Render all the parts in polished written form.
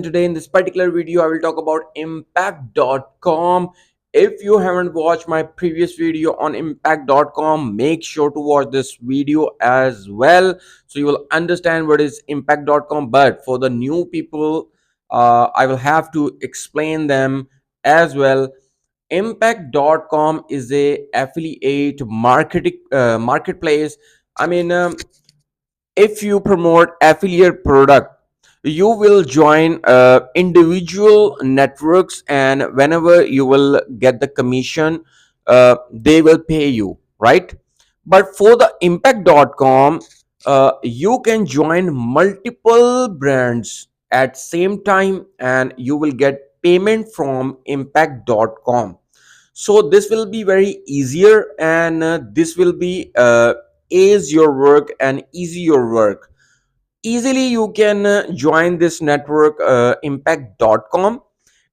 Today in this particular video I will talk about impact.com. If you haven't watched my previous video on impact.com, make sure to watch this video as well so you will understand what is impact.com. But for the new people, I will have to explain them as well. Impact.com is a affiliate marketing marketplace. I mean, if you promote affiliate product, you will join individual networks, and whenever you will get the commission, they will pay you, right? But for the impact.com, you can join multiple brands at same time and you will get payment from impact.com. So this will be very easier, and this will be ease your work and easy your work. Easily you can join this network, impact.com,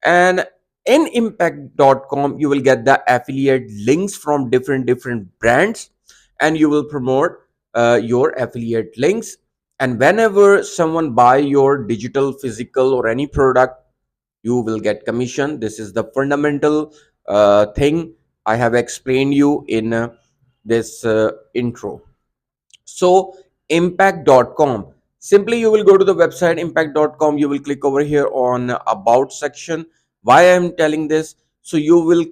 and in impact.com you will get the affiliate links from different brands, and you will promote your affiliate links. And whenever someone buy your digital, physical, or any product, you will get commission. This is the fundamental thing I have explained you in this intro. So impact.com, simply you will go to the website impact.com. You will click over here on about section. Why I'm telling this, so you will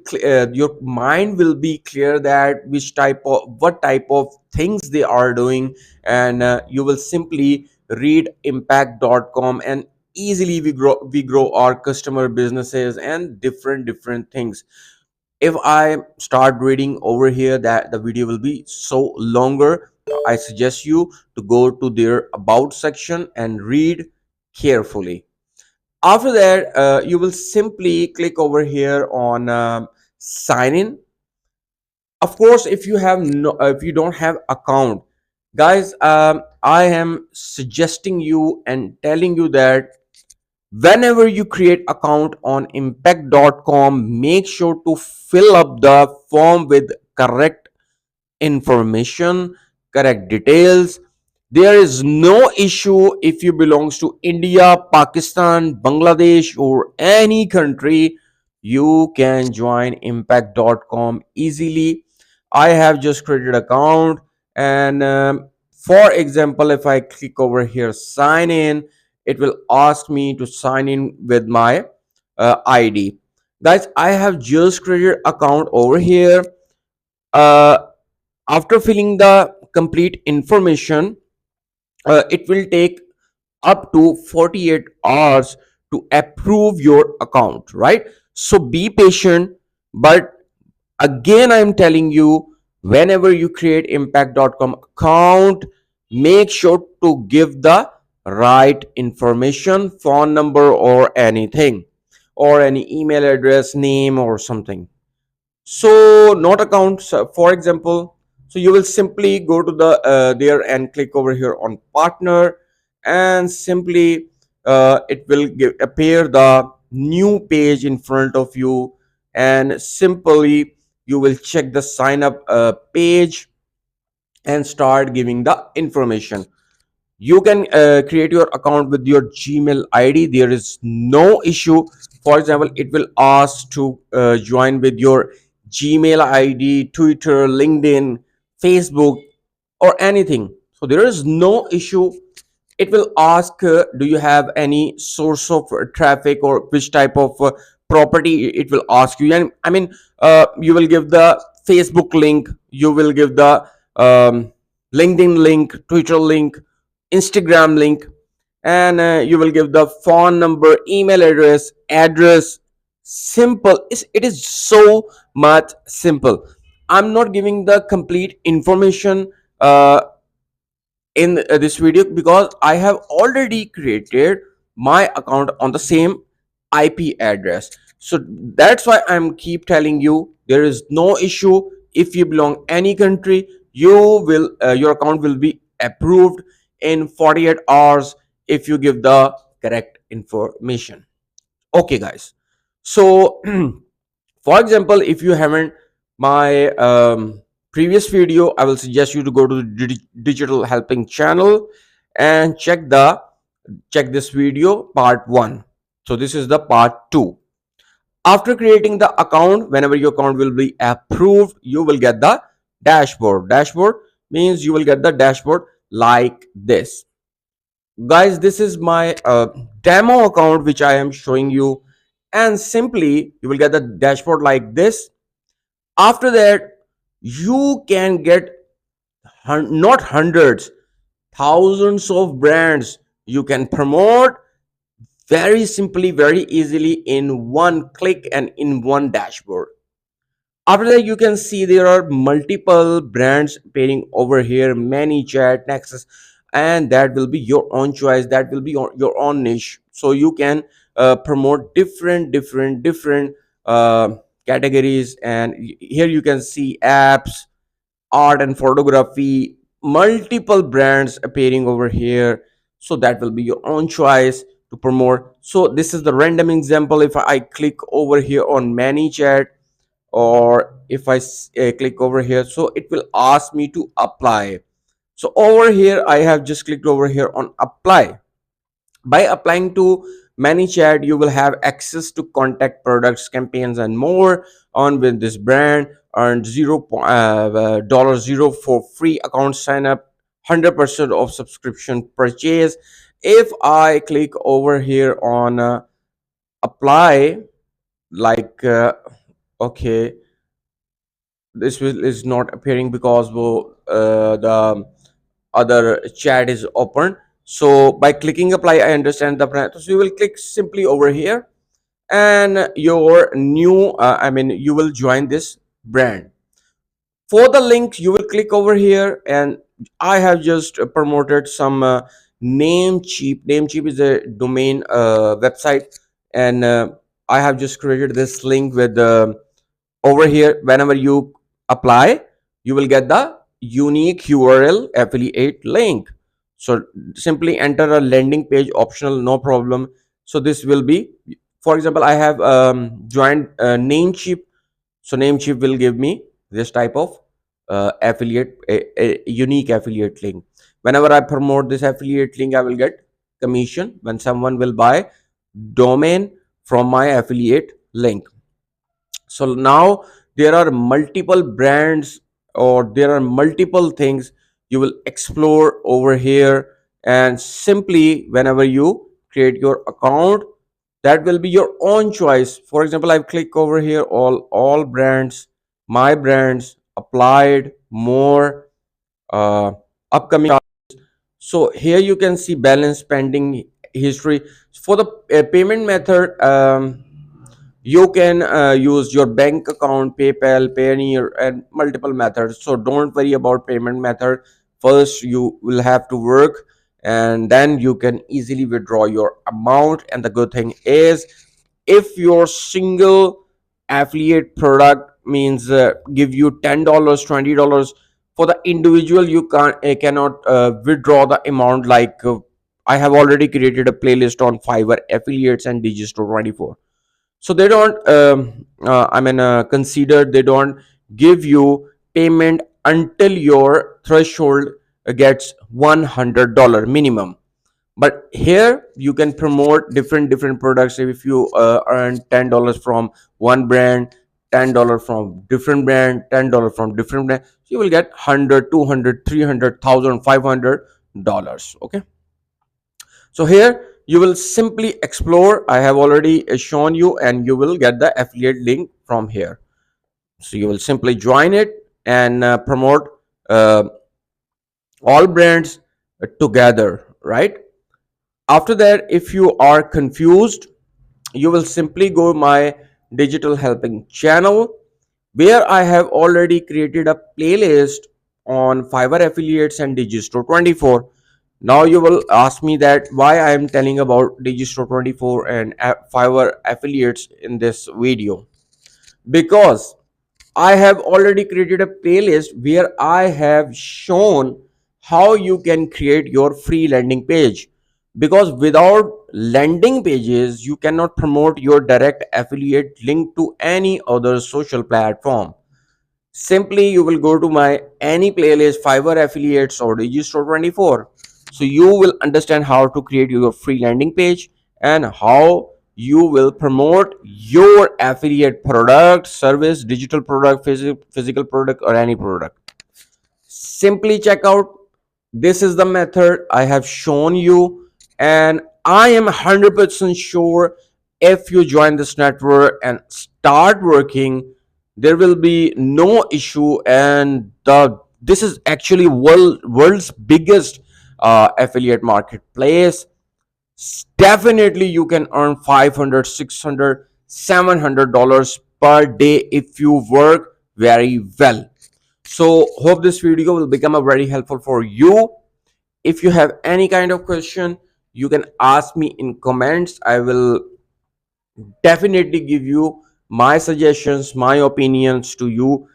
your mind will be clear that which type of what type of things they are doing, and you will simply read impact.com, and easily we grow our customer businesses and different things. If I start reading over here, that the video will be so longer. I suggest you to go to their about section and read carefully. After that, you will simply click over here on sign in. Of course, if you have no if you don't have account, guys, I am suggesting you and telling you that whenever you create account on impact.com, make sure to fill up the form with correct information, correct details. There is no issue if you belongs to India, Pakistan, Bangladesh, or any country. You can join impact.com easily. I have just created account, and for example, if I click over here sign in, it will ask me to sign in with my ID. Guys, I have just created account over here. uh, After filling the complete information, it will take up to 48 hours to approve your account, right? So be patient. But again, I'm telling you, whenever you create impact.com account, make sure to give the right information, phone number or anything, or any email address, name or something. So not accounts, for example. So you will simply go to the there and click over here on partner, and simply it will appear the new page in front of you, and simply you will check the sign up page and start giving the information. You can create your account with your Gmail ID. There is no issue. For example, it will ask to join with your Gmail ID, Twitter, LinkedIn, Facebook, or anything. So there is no issue. It will ask, do you have any source of traffic, or which type of property. It will ask you, and I mean, you will give the Facebook link, you will give the LinkedIn link, Twitter link, Instagram link, and you will give the phone number, email address. Simple. It is so much simple. I'm not giving the complete information in this video because I have already created my account on the same IP address. So that's why I'm keep telling you, there is no issue. If you belong any country, you will your account will be approved in 48 hours if you give the correct information. Okay, guys. So for example, if you haven't my previous video, I will suggest you to go to the digital helping channel and check this video part 1. So this is the part 2. After creating the account, whenever your account will be approved, you will get the dashboard. Dashboard means you will get the dashboard like this. Guys, this is my demo account which I am showing you, and simply you will get the dashboard like this. After that, you can get not hundreds, thousands of brands you can promote very simply, very easily in one click and in one dashboard. After that, you can see there are multiple brands appearing over here, many chat, Nexus, and that will be your own choice. That will be your own niche. So you can promote different categories. And here you can see apps, art and photography, multiple brands appearing over here. So that will be your own choice to promote. So this is the random example. If I click over here on ManyChat, or if I click over here, so it will ask me to apply. So over here I have just clicked over here on apply. By applying to ManyChat, you will have access to contact, products, campaigns, and more on with this brand. Earn $0 for free account sign up, 100% of subscription purchase. If I click over here on apply, like okay, this is not appearing because the other chat is open. So by clicking apply, I understand the brand. So you will click simply over here, and your new you will join this brand. For the link, you will click over here, and I have just promoted some Namecheap. Namecheap is a domain website, and I have just created this link with over here. Whenever you apply, you will get the unique URL affiliate link. So simply enter a landing page, optional, no problem. So this will be, for example, I have joined Namecheap. So Namecheap will give me this type of affiliate, a unique affiliate link. Whenever I promote this affiliate link, I will get commission when someone will buy domain from my affiliate link. So now there are multiple brands, or there are multiple things you will explore over here. And simply whenever you create your account, that will be your own choice. For example, I click over here, all brands, my brands, applied, more, upcoming. So here you can see balance, pending, history. For the payment method, you can use your bank account, PayPal, Payoneer, and multiple methods. So don't worry about payment method. First you will have to work, and then you can easily withdraw your amount. And the good thing is, if your single affiliate product means give you $10, $20, for the individual you cannot withdraw the amount. Like I have already created a playlist on Fiverr affiliates and Digistore 24. So they don't consider, they don't give you payment until your threshold gets $100 minimum. But here you can promote different products. If you earn $10 from one brand, $10 from different brand, $10 from different brand, you will get 100, 200, 300,000, $500. Okay, so here you will simply explore. I have already shown you, and you will get the affiliate link from here. So you will simply join it and promote uh, all brands together, right? After that, if you are confused, you will simply go my digital helping channel, where I have already created a playlist on Fiverr affiliates and Digistore 24. Now you will ask me that why I am telling about Digistore 24 and Fiverr affiliates in this video. Because I have already created a playlist where I have shown how you can create your free landing page. Because without landing pages, you cannot promote your direct affiliate link to any other social platform. Simply you will go to my any playlist, Fiverr affiliates or Digistore 24. So you will understand how to create your free landing page, and how you will promote your affiliate product, service, digital product, physical product, or any product. Simply check out. This is the method I have shown you, and I am 100% sure if you join this network and start working, there will be no issue. And this is actually world's biggest affiliate marketplace. Definitely you can earn 500, 600, $700 per day if you work very well. So hope this video will become a very helpful for you. If you have any kind of question, you can ask me in comments. I will definitely give you my suggestions, my opinions to you,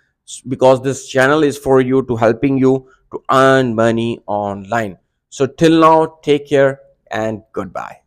because this channel is for you, to helping you to earn money online. So till now, take care and goodbye.